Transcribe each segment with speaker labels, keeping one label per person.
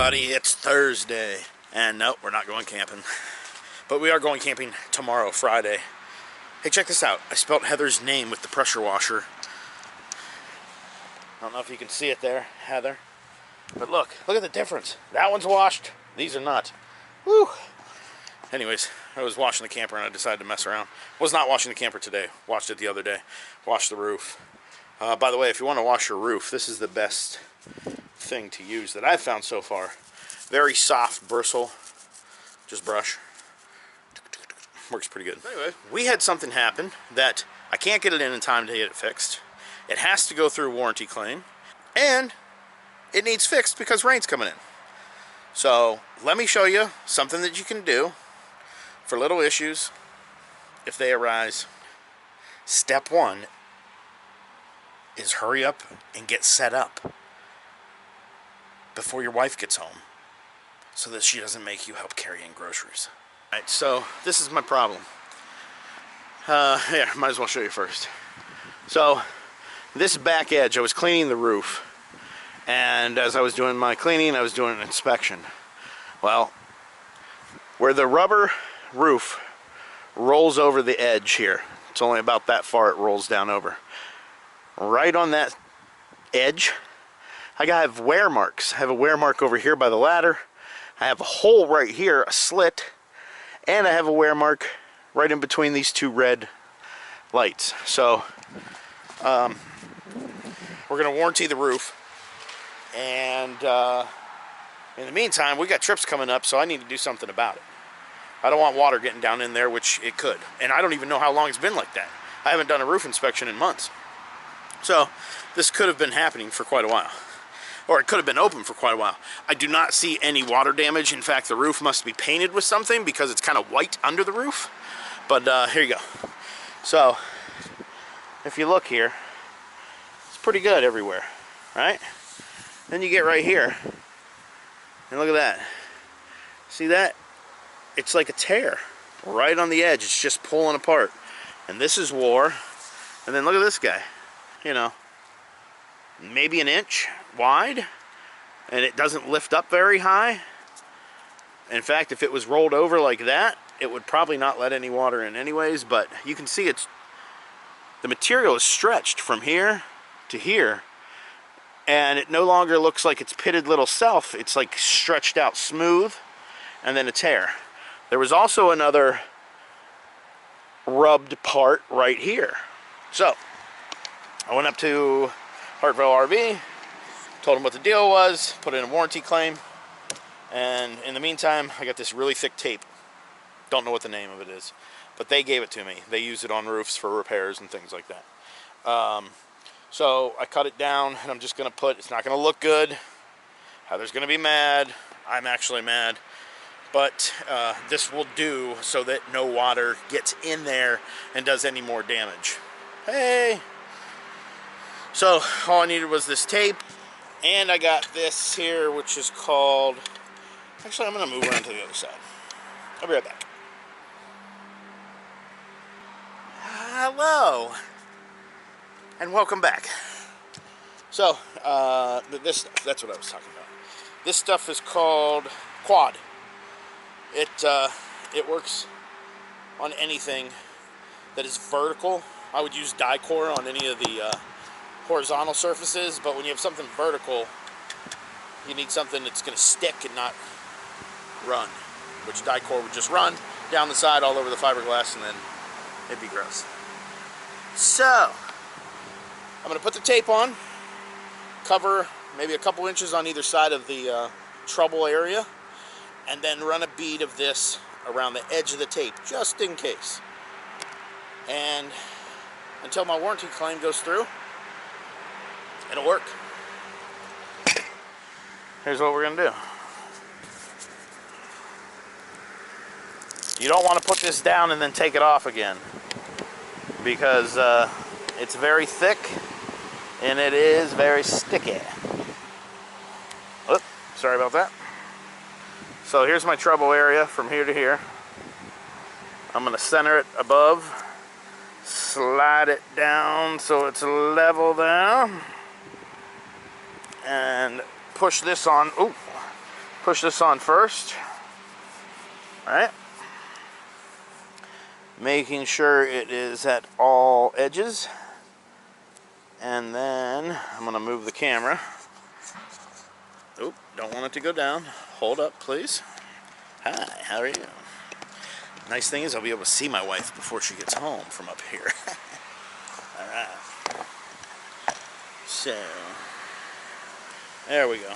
Speaker 1: everybody, it's Thursday. And nope, we're not going camping. But we are going camping tomorrow, Friday. Hey, check this out. I spelled Heather's name with the pressure washer. I don't know if you can see it there, Heather. But look at the difference. That one's washed, these are not. Woo! Anyways, I was washing the camper and I decided to mess around. Was not washing the camper today. Washed it the other day. Washed the roof. By the way, if you want to wash your roof, this is the best thing to use that I've found so far. Very soft bristle. Just brush. Works pretty good. Anyway, we had something happen that I can't get it in time to get it fixed. It has to go through warranty claim. And it needs fixed because rain's coming in. So let me show you something that you can do for little issues if they arise. Step one is hurry up and get set up before your wife gets home so that she doesn't make you help carry in groceries. Alright, so this is my problem. Yeah, might as well show you first. So this back edge, I was cleaning the roof, and as I was doing my cleaning, I was doing an inspection. Well, where the rubber roof rolls over the edge here, it's only about that far it rolls down over. Right on that edge, I have wear marks. I have a wear mark over here by the ladder. I have a hole right here, a slit, and I have a wear mark right in between these two red lights. So, we're going to warranty the roof. And in the meantime, we got trips coming up, so I need to do something about it. I don't want water getting down in there, which it could. And I don't even know how long it's been like that. I haven't done a roof inspection in months. So this could have been happening for quite a while. Or it could have been open for quite a while. I do not see any water damage. In fact, the roof must be painted with something because it's kind of white under the roof. But here you go. So if you look here, it's pretty good everywhere, right? Then you get right here, and look at that. See that? It's like a tear right on the edge. It's just pulling apart. And this is wore. And then look at this guy. You know, maybe an inch wide, and it doesn't lift up very high. In fact, if it was rolled over like that, it would probably not let any water in anyways, but you can see the material is stretched from here to here, and it no longer looks like its pitted little self. It's like stretched out smooth, and then a tear. There was also another rubbed part right here. So I went up to Hartville RV, told them what the deal was, put in a warranty claim, and in the meantime, I got this really thick tape. Don't know what the name of it is, but they gave it to me. They use it on roofs for repairs and things like that. So I cut it down, and I'm just going to it's not going to look good. Heather's going to be mad. I'm actually mad. But this will do so that no water gets in there and does any more damage. Hey! So all I needed was this tape, and I got this here, which is called, actually I'm going to move around to the other side. I'll be right back. Hello, and welcome back. So, that's what I was talking about. This stuff is called Quad. It works on anything that is vertical. I would use Jayco on any of the horizontal surfaces, but when you have something vertical, you need something that's going to stick and not run, which Jayco would just run down the side all over the fiberglass, and then it'd be gross. So I'm going to put the tape on, cover maybe a couple inches on either side of the trouble area, and then run a bead of this around the edge of the tape, just in case. And until my warranty claim goes through, it'll work. Here's what we're going to do. You don't want to put this down and then take it off again, because it's very thick and it is very sticky. Oops, sorry about that. So here's my trouble area from here to here. I'm going to center it above, slide it down so it's level down, and push this on. Ooh, push this on first. All right. Making sure it is at all edges. And then I'm going to move the camera. Oop, don't want it to go down. Hold up, please. Hi, how are you? Nice thing is I'll be able to see my wife before she gets home from up here. All right. So, there we go.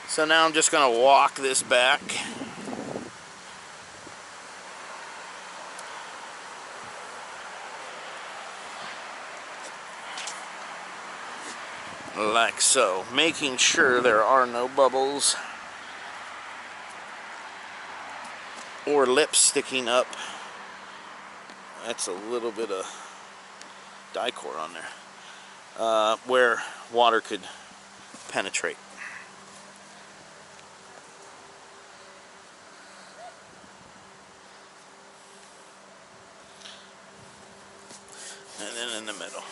Speaker 1: So now I'm just going to walk this back. Like so, making sure there are no bubbles or lips sticking up. That's a little bit of Dicor on there, where water could penetrate. And then in the middle.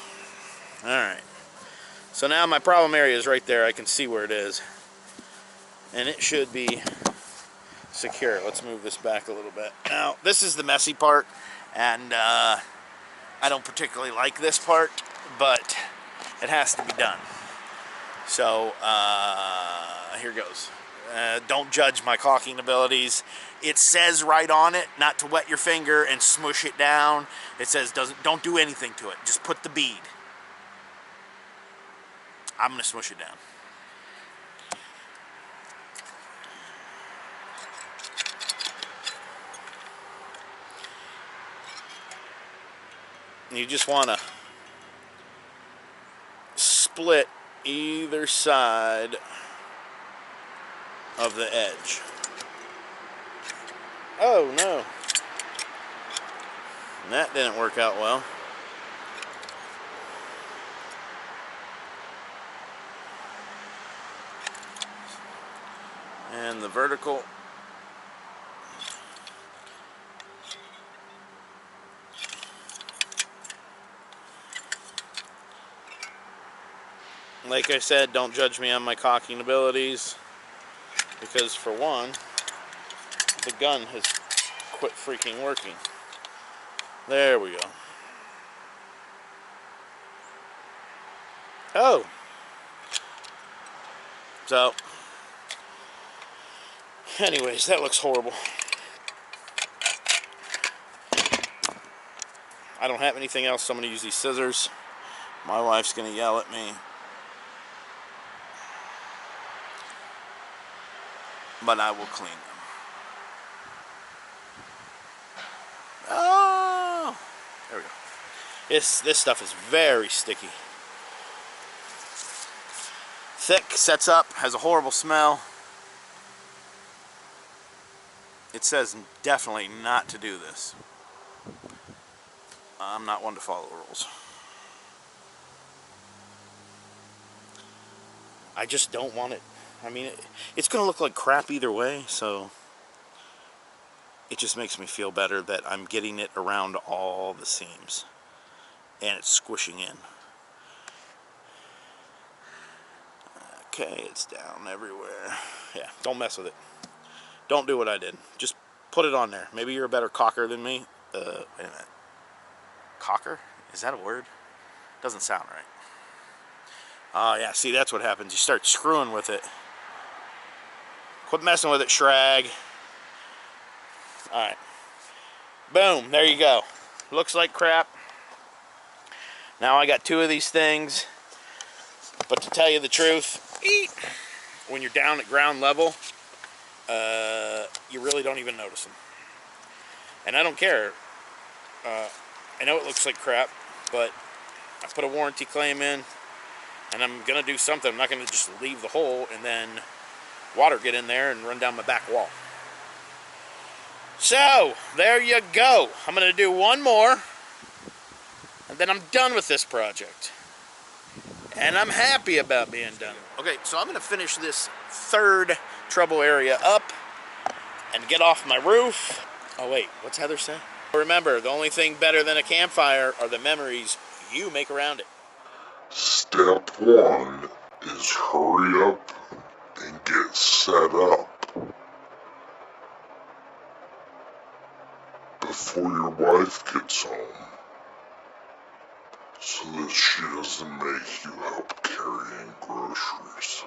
Speaker 1: Alright. So now my problem area is right there. I can see where it is. And it should be secure. Let's move this back a little bit. Now, this is the messy part. And I don't particularly like this part, but it has to be done. So, here goes. Don't judge my caulking abilities. It says right on it not to wet your finger and smush it down. It says don't do anything to it. Just put the bead. I'm going to smush it down. You just want to split either side of the edge. Oh no. That didn't work out well. And the vertical. Like I said, don't judge me on my caulking abilities, because for one, the gun has quit freaking working. There we go. Oh! So, anyways, that looks horrible. I don't have anything else, so I'm going to use these scissors. My wife's going to yell at me. But I will clean them. Oh! There we go. This stuff is very sticky. Thick, sets up, has a horrible smell. It says definitely not to do this. I'm not one to follow the rules. I just don't want it. I mean, it's going to look like crap either way, so it just makes me feel better that I'm getting it around all the seams and it's squishing in. Okay, it's down everywhere. Yeah, don't mess with it. Don't do what I did. Just put it on there. Maybe you're a better caulker than me. Wait a minute. Caulker? Is that a word? Doesn't sound right. Oh, yeah, see, that's what happens. You start screwing with it. Quit messing with it, Schragg. Alright. Boom, there you go. Looks like crap. Now I got two of these things. But to tell you the truth, when you're down at ground level, you really don't even notice them. And I don't care. I know it looks like crap, but I put a warranty claim in, and I'm going to do something. I'm not going to just leave the hole and then water get in there and run down my back wall. So, there you go. I'm going to do one more, and then I'm done with this project. And I'm happy about being done. Okay, so I'm going to finish this third trouble area up and get off my roof. Oh wait, what's Heather say? Remember, the only thing better than a campfire are the memories you make around it.
Speaker 2: Step 1 is hurry up and get get set up before your wife gets home so that she doesn't make you help carrying groceries.